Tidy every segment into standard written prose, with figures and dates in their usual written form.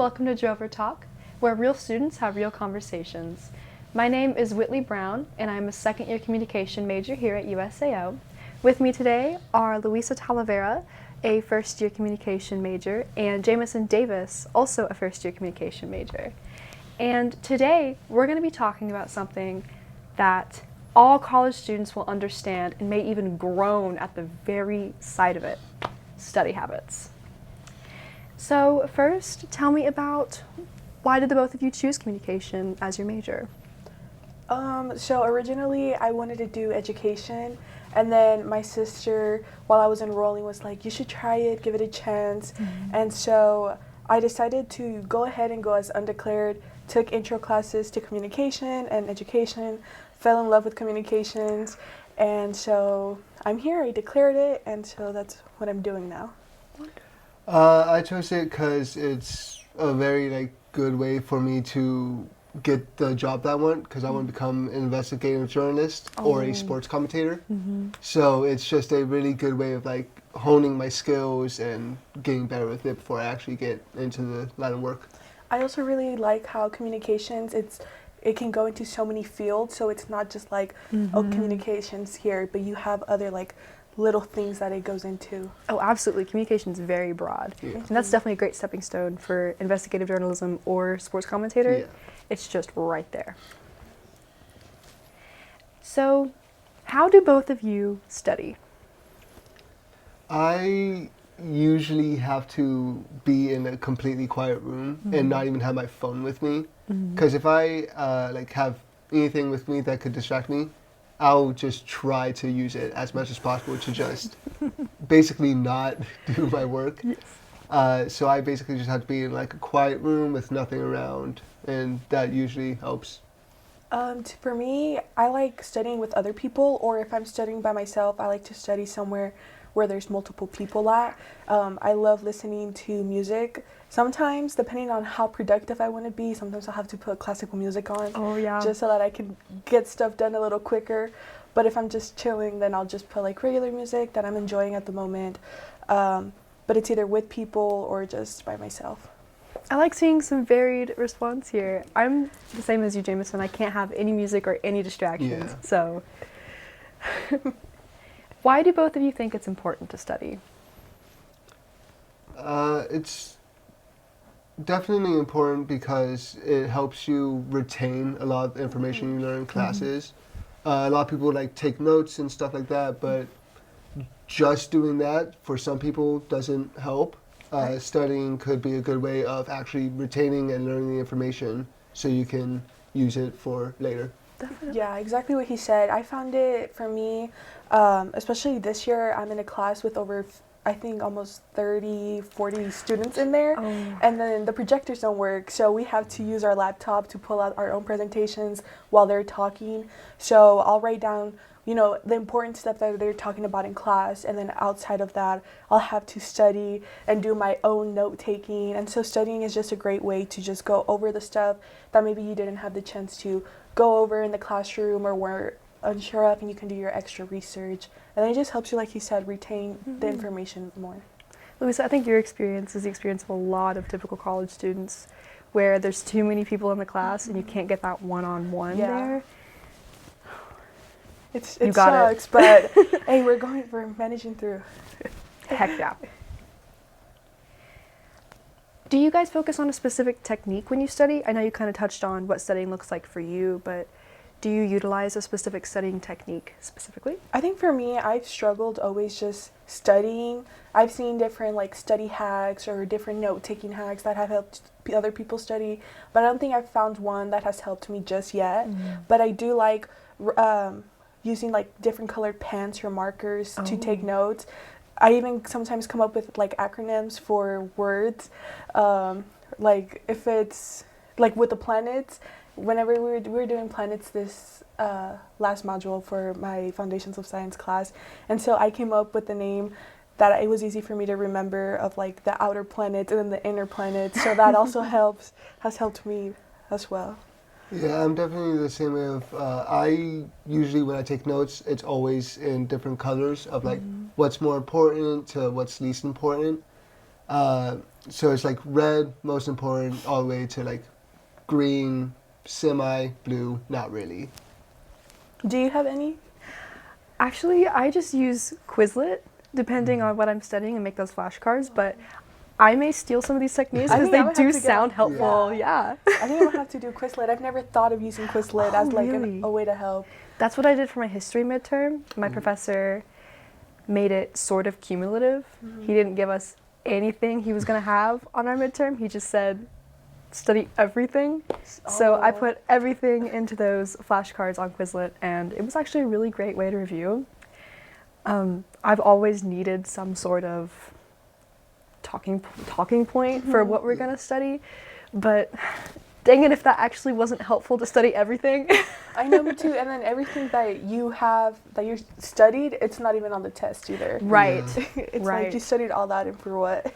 welcome to Drover Talk, where real students have real conversations. My name is Whitley Brown, and I'm a second-year communication major here at USAO. With me today are Luisa Talavera, a first-year communication major, and Jameson Davis, also a first-year communication major. And today, we're going to be talking about something that all college students will understand and may even groan at the very sight of it: study habits. So first, tell me about why did the both of you choose communication as your major? So originally I wanted to do education, and then my sister, while I was enrolling, was like, you should try it, give it a chance. And so I decided to go ahead and go as undeclared, took intro classes to communication and education, fell in love with communications, and so I'm here, I declared it, and so that's what I'm doing now. I chose it because it's a very good way for me to get the job that I want, because I want to become an investigative journalist or a sports commentator. So it's just a really good way of honing my skills and getting better with it before I actually get into the line of work. I also really like how communications, it can go into so many fields, so it's not just communications here, but you have other little things that it goes into. Oh, absolutely. Communication is very broad. Yeah. And that's definitely a great stepping stone for investigative journalism or sports commentator. Yeah. It's just right there. So, how do both of you study? I usually have to be in a completely quiet room and not even have my phone with me. Because if I have anything with me that could distract me, I'll just try to use it as much as possible to just basically not do my work. Yes. So I basically just have to be in a quiet room with nothing around, and that usually helps. For me, I like studying with other people, or if I'm studying by myself, I like to study somewhere where there's multiple people at. I love listening to music. Sometimes, depending on how productive I want to be, sometimes I'll have to put classical music on. Oh, yeah. Just so that I can get stuff done a little quicker. But if I'm just chilling, then I'll just put regular music that I'm enjoying at the moment. But it's either with people or just by myself. I like seeing some varied response here. I'm the same as you, Jameson. I can't have any music or any distractions. Yeah. So, why do both of you think it's important to study? It's definitely important because it helps you retain a lot of the information you learn in classes. A lot of people take notes and stuff like that, but just doing that for some people doesn't help. Studying could be a good way of actually retaining and learning the information so you can use it for later. Definitely. Yeah, exactly what he said. I found it, for me, especially this year, I'm in a class with over I think almost 30, 40 students in there. Oh. And then the projectors don't work, so we have to use our laptop to pull out our own presentations while they're talking. So I'll write down, the important stuff that they're talking about in class, and then outside of that, I'll have to study and do my own note-taking. And so studying is just a great way to just go over the stuff that maybe you didn't have the chance to go over in the classroom or were unsure of, and you can do your extra research. And then it just helps you, like you said, retain the information more. Luisa, I think your experience is the experience of a lot of typical college students where there's too many people in the class and you can't get that one-on-one there. It sucks, but hey, we're managing through. Heck yeah. Do you guys focus on a specific technique when you study? I know you kind of touched on what studying looks like for you, but do you utilize a specific studying technique specifically? I think for me, I've struggled always just studying. I've seen different study hacks or different note-taking hacks that have helped other people study, but I don't think I've found one that has helped me just yet. But I do like using different colored pens or markers to take notes. I even sometimes come up with acronyms for words. If it's with the planets, whenever we were doing planets this last module for my Foundations of Science class, and so I came up with the name that it was easy for me to remember of the outer planets and then the inner planets, so that also has helped me as well. Yeah, I'm definitely the same way of, I usually when I take notes, it's always in different colors of what's more important to what's least important. So it's like red, most important, all the way to like green, semi, blue, not really. Do you have any? Actually, I just use Quizlet depending on what I'm studying and make those flashcards, but I may steal some of these techniques I because think I they would do have to get sound on- helpful. Yeah. I think I'm gonna have to do Quizlet. I've never thought of using Quizlet as like really? a way to help. That's what I did for my history midterm. My professor made it sort of cumulative. He didn't give us anything he was going to have on our midterm. He just said, study everything. So I Oh. put everything into those flashcards on Quizlet, and it was actually a really great way to review. I've always needed some sort of talking point for what we're going to study, but dang it if that actually wasn't helpful to study everything. I know, me too. And then everything that you studied, it's not even on the test either. Right. It's Right. like you studied all that and for what?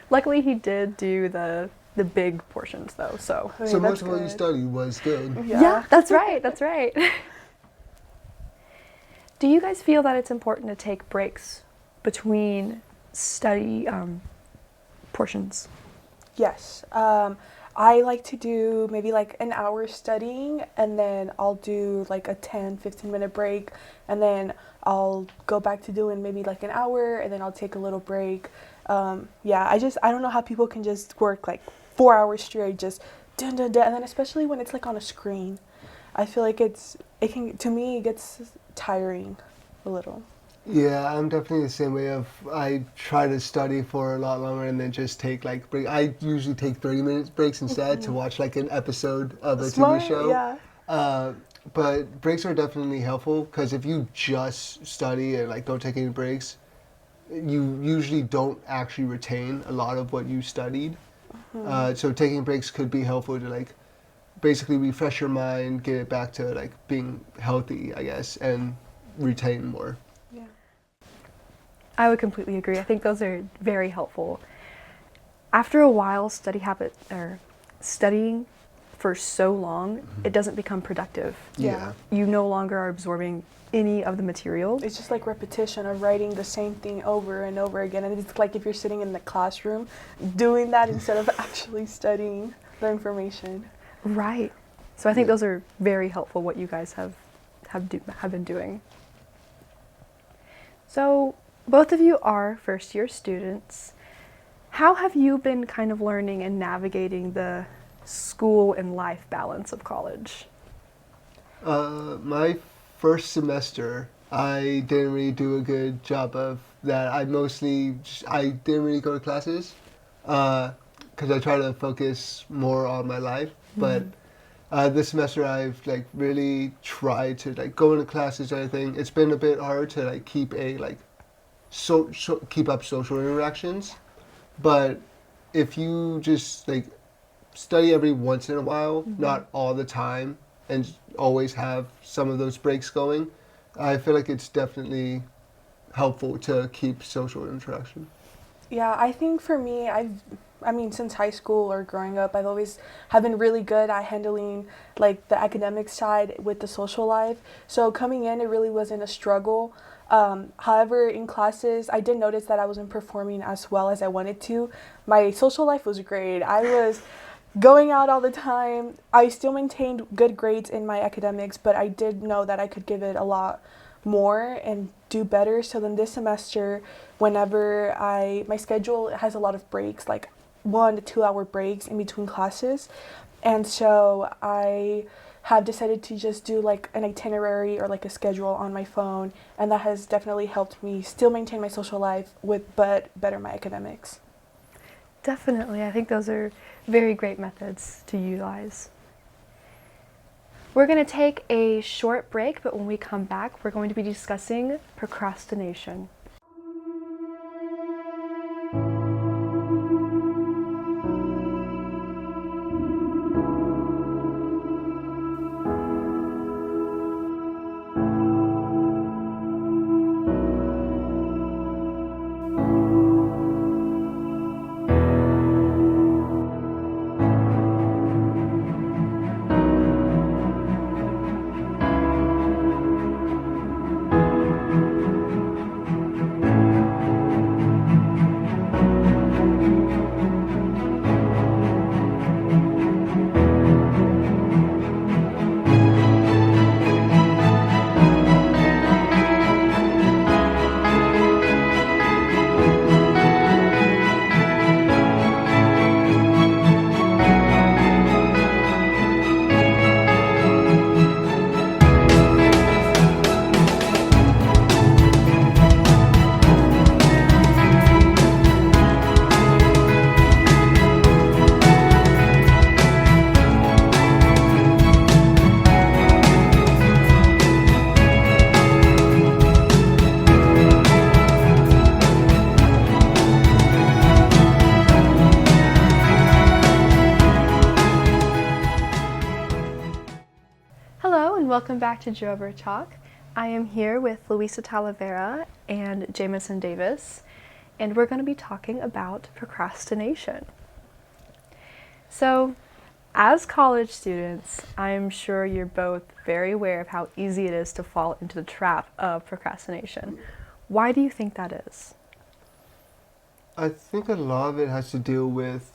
Luckily, he did do the big portions though, so. I mean, So that's most of what you good. studied was good. Yeah, that's right, that's right. Do you guys feel that it's important to take breaks between study portions? Yes. I like to do maybe like an hour studying, and then I'll do like a 10-15 minute break, and then I'll go back to doing maybe like an hour, and then I'll take a little break. Yeah, I don't know how people can just work like 4 hours straight, just dun dun dun, and then especially when it's like on a screen. I feel like to me it gets tiring a little. Yeah, I'm definitely the same way. I try to study for a lot longer and then just take like break. I usually take 30 minutes breaks instead to watch like an episode of a Smart, TV show. yeah. But breaks are definitely helpful because if you just study and like don't take any breaks, you usually don't actually retain a lot of what you studied. So taking breaks could be helpful to like basically refresh your mind, get it back to like being healthy, I guess, and retain more. Yeah. I would completely agree. I think those are very helpful. After a while, studying for so long, it doesn't become productive. Yeah. You no longer are absorbing any of the material. It's just like repetition of writing the same thing over and over again. And it's like if you're sitting in the classroom doing that instead of actually studying the information. Right. So I think those are very helpful, what you guys have been doing. So both of you are first-year students. How have you been kind of learning and navigating the school and life balance of college? My first semester, I didn't really do a good job of that. I didn't really go to classes because I try to focus more on my life. But this semester, I've like really tried to like go into classes and everything. It's been a bit hard to like keep keep up social interactions. But if you just like study every once in a while, not all the time, and always have some of those breaks going, I feel like it's definitely helpful to keep social interaction. Yeah, I think for me, since high school or growing up, I've always have been really good at handling like the academic side with the social life. So coming in, it really wasn't a struggle. However, in classes, I did notice that I wasn't performing as well as I wanted to. My social life was great. I was going out all the time. I still maintained good grades in my academics, but I did know that I could give it a lot more and do better. So then this semester, whenever my schedule has a lot of breaks, like 1 to 2 hour breaks in between classes. And so I have decided to just do like an itinerary or like a schedule on my phone, and that has definitely helped me still maintain my social life but better my academics. Definitely. I think those are very great methods to utilize. We're going to take a short break, but when we come back, we're going to be discussing procrastination. Hello and welcome back to Joe Over Talk. I am here with Luisa Talavera and Jamison Davis, and we're going to be talking about procrastination. So, as college students, I'm sure you're both very aware of how easy it is to fall into the trap of procrastination. Why do you think that is? I think a lot of it has to do with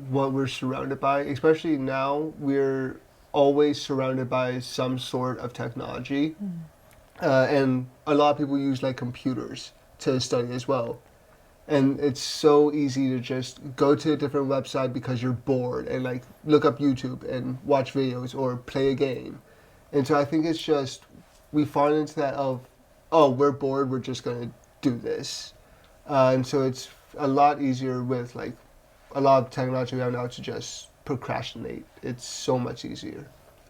what we're surrounded by, especially now we're always surrounded by some sort of technology. And a lot of people use like computers to study as well. And it's so easy to just go to a different website because you're bored and like look up YouTube and watch videos or play a game. And so I think it's just we fall into that of, oh, we're bored, we're just gonna do this. And so it's a lot easier with like a lot of technology we have now to just procrastinate. It's so much easier.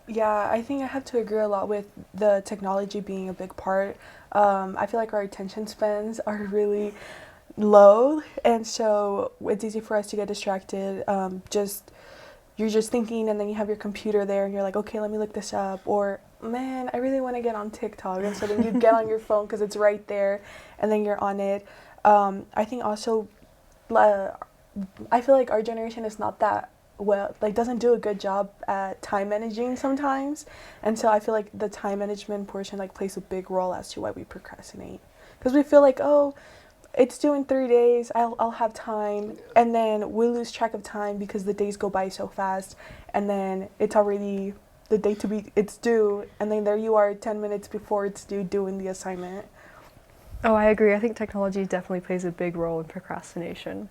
Yeah, I think I have to agree a lot with the technology being a big part. I feel like our attention spans are really low, and so it's easy for us to get distracted. You're just thinking, and then you have your computer there, and you're like, okay, let me look this up, or man, I really want to get on TikTok, and so then you get on your phone because it's right there, and then you're on it. I think also, I feel like our generation is not that well, like doesn't do a good job at time managing sometimes, and so I feel like the time management portion like plays a big role as to why we procrastinate, because we feel like, oh, it's due in 3 days, I'll have time, and then we lose track of time because the days go by so fast, and then it's already the day it's due, and then there you are 10 minutes before it's due doing the assignment. Oh, I agree. I think technology definitely plays a big role in procrastination,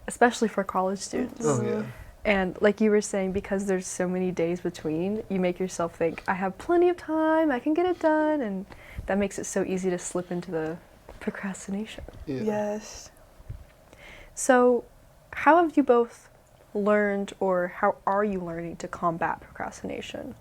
especially for college students. Oh yeah. And like you were saying, because there's so many days between, you make yourself think, I have plenty of time, I can get it done, and that makes it so easy to slip into the procrastination. Yeah. Yes. So, how have you both learned, or how are you learning to combat procrastination?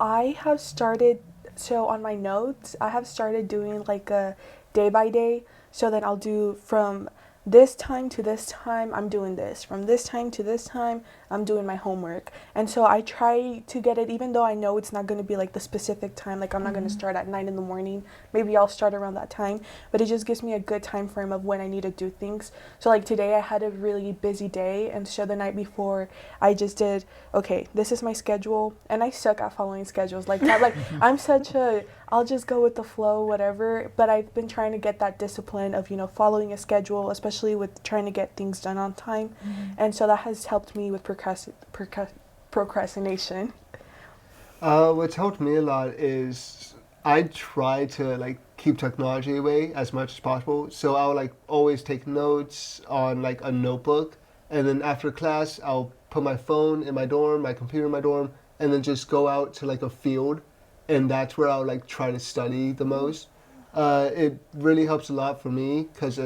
I have started, so on my notes, I have started doing like a day by day. So then I'll do from this time to this time, I'm doing this. From this time to this time, I'm doing my homework. And so I try to get it, even though I know it's not going to be like the specific time, like I'm not going to start at 9 in the morning. Maybe I'll start around that time, but it just gives me a good time frame of when I need to do things. So like today I had a really busy day, and so the night before I just did, okay, this is my schedule, and I suck at following schedules like that. Like I'm such a, I'll just go with the flow, whatever, but I've been trying to get that discipline of, following a schedule, especially with trying to get things done on time. And so that has helped me with procrastination. What's helped me a lot is I try to like keep technology away as much as possible. So I'll like always take notes on like a notebook, and then after class I'll put my phone in my dorm, my computer in my dorm, and then just go out to like a field, and that's where I'll like try to study the most. It really helps a lot for me because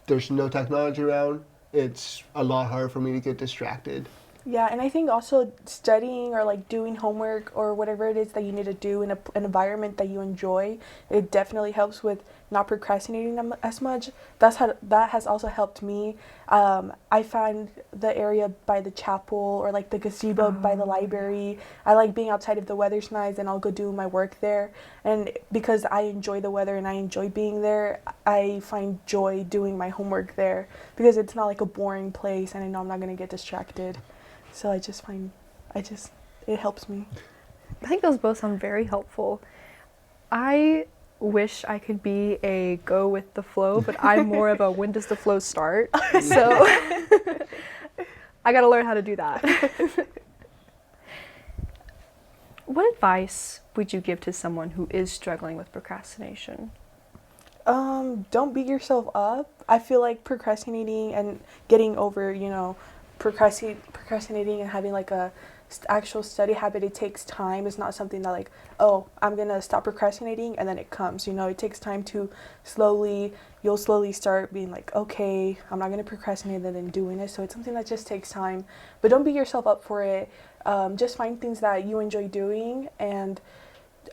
there's no technology around. It's a lot harder for me to get distracted. Yeah, and I think also studying or like doing homework or whatever it is that you need to do in an environment that you enjoy, it definitely helps with not procrastinating as much. That has also helped me. I find the area by the chapel or like the gazebo by the library. I like being outside if the weather's nice, and I'll go do my work there. And because I enjoy the weather and I enjoy being there, I find joy doing my homework there because it's not like a boring place, and I know I'm not gonna get distracted. So it helps me. I think those both sound very helpful. I wish I could be a go with the flow, but I'm more of a when does the flow start? So I gotta learn how to do that. What advice would you give to someone who is struggling with procrastination? Don't beat yourself up. I feel like procrastinating and getting over, procrastinating and having like a actual study habit, it takes time. It's not something that like, oh, I'm gonna stop procrastinating and then it comes. It takes time to you'll slowly start being like, okay, I'm not gonna procrastinate and then doing it. So it's something that just takes time. But don't beat yourself up for it. Just find things that you enjoy doing and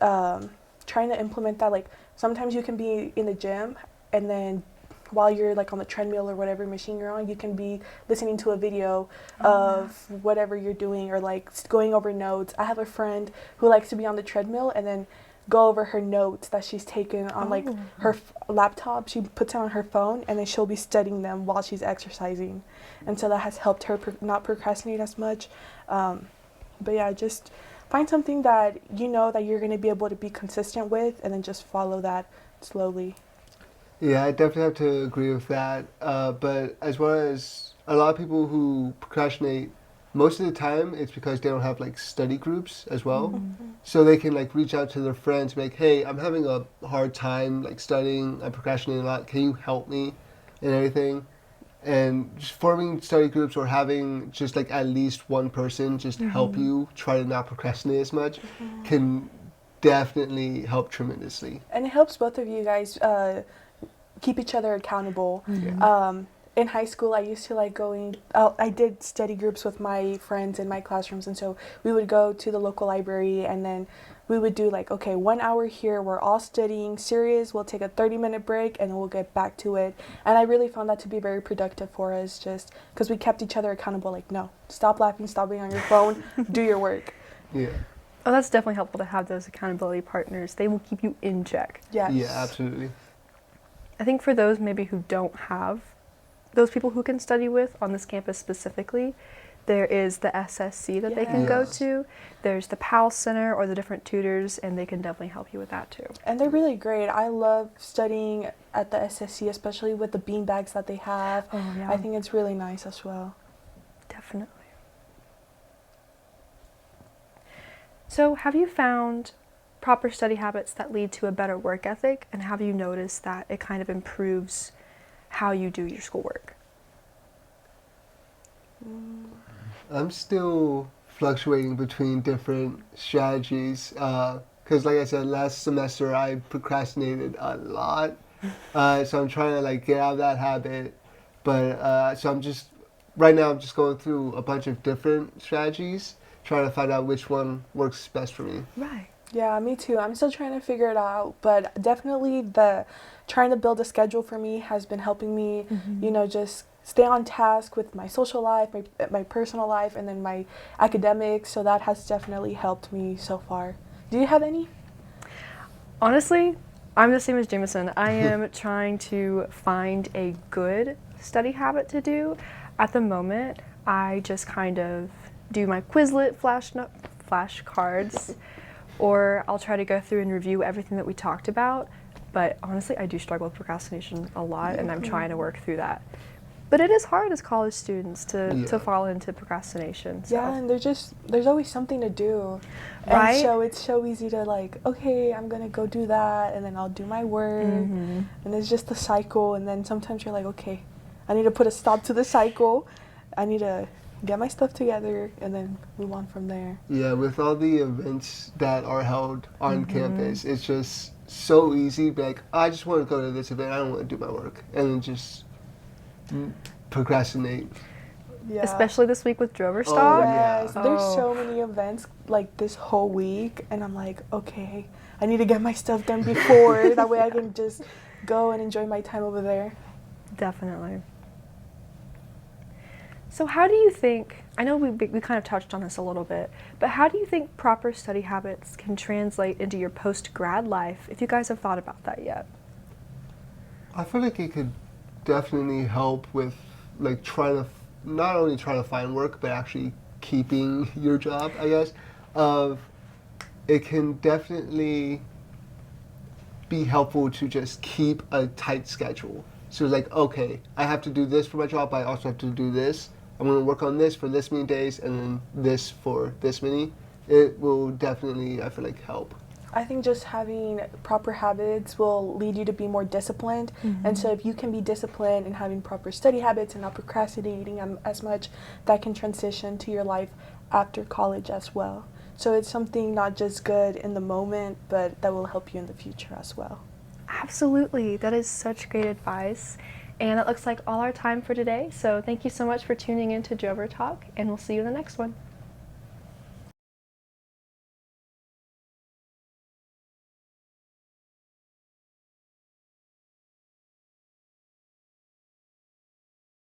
trying to implement that. Like sometimes you can be in the gym and then while you're like on the treadmill or whatever machine you're on, you can be listening to a video of whatever you're doing, or like going over notes. I have a friend who likes to be on the treadmill and then go over her notes that she's taken on like her laptop. She puts it on her phone and then she'll be studying them while she's exercising, and so that has helped her not procrastinate as much. But yeah, just find something that you know that you're going to be able to be consistent with, and then just follow that slowly. Yeah, I definitely have to agree with that. But as well as a lot of people who procrastinate, most of the time it's because they don't have like study groups as well. So they can like reach out to their friends, be like, hey, I'm having a hard time like studying, I'm procrastinating a lot, can you help me and everything? And just forming study groups or having just like at least one person just help you try to not procrastinate as much can definitely help tremendously. And it helps both of you guys keep each other accountable. In high school, I used to like going, I did study groups with my friends in my classrooms, and so we would go to the local library and then we would do like, okay, 1 hour here, we're all studying serious, we'll take a 30-minute break and then we'll get back to it. And I really found that to be very productive for us, just because we kept each other accountable, like, no, stop laughing, stop being on your phone, do your work. Yeah. Oh, that's definitely helpful to have those accountability partners. They will keep you in check. Yes. Yeah, absolutely. I think for those maybe who don't have those people who can study with on this campus specifically, there is the SSC that they can go Yes. to. There's the PAL Center or the different tutors, and they can definitely help you with that too. And they're really great. I love studying at the SSC, especially with the bean bags that they have. Oh, yeah. I think it's really nice as well. Definitely. So have you found proper study habits that lead to a better work ethic, and have you noticed that it kind of improves how you do your schoolwork? I'm still fluctuating between different strategies because like I said, last semester I procrastinated a lot, so I'm trying to like get out of that habit, but so I'm just right now I'm just going through a bunch of different strategies trying to find out which one works best for me. Right. Yeah, me too. I'm still trying to figure it out, but definitely the trying to build a schedule for me has been helping me, you know, just stay on task with my social life, my personal life, and then my academics. So that has definitely helped me so far. Do you have any? Honestly, I'm the same as Jameson. I am trying to find a good study habit to do. At the moment, I just kind of do my Quizlet flashcards, or I'll try to go through and review everything that we talked about. But honestly, I do struggle with procrastination a lot, and I'm trying to work through that. But it is hard as college students to fall into procrastination. So. Yeah, and there's always something to do. Right? And so it's so easy to like, okay, I'm going to go do that, and then I'll do my work. And it's just the cycle, and then sometimes you're like, okay, I need to put a stop to the cycle. I need to get my stuff together and then move on from there. Yeah, with all the events that are held on campus, it's just so easy to be like, I just want to go to this event, I don't want to do my work, and then just procrastinate. Yeah. Especially this week with Drover Oh, Stock. yeah. Yes, there's Oh. so many events like this whole week, and I'm like, okay, I need to get my stuff done before, that way I can just go and enjoy my time over there. Definitely. So how do you think, I know we kind of touched on this a little bit, but how do you think proper study habits can translate into your post-grad life, if you guys have thought about that yet? I feel like it could definitely help with like not only trying to find work, but actually keeping your job, I guess. It can definitely be helpful to just keep a tight schedule. So like, okay, I have to do this for my job, but I also have to do this. I'm going to work on this for this many days and then this for this many. It will definitely, I feel like, help. I think just having proper habits will lead you to be more disciplined. And so if you can be disciplined and having proper study habits and not procrastinating as much, that can transition to your life after college as well. So it's something not just good in the moment, but that will help you in the future as well. Absolutely. That is such great advice. And that looks like all our time for today. So thank you so much for tuning in to Drover Talk, and we'll see you in the next one.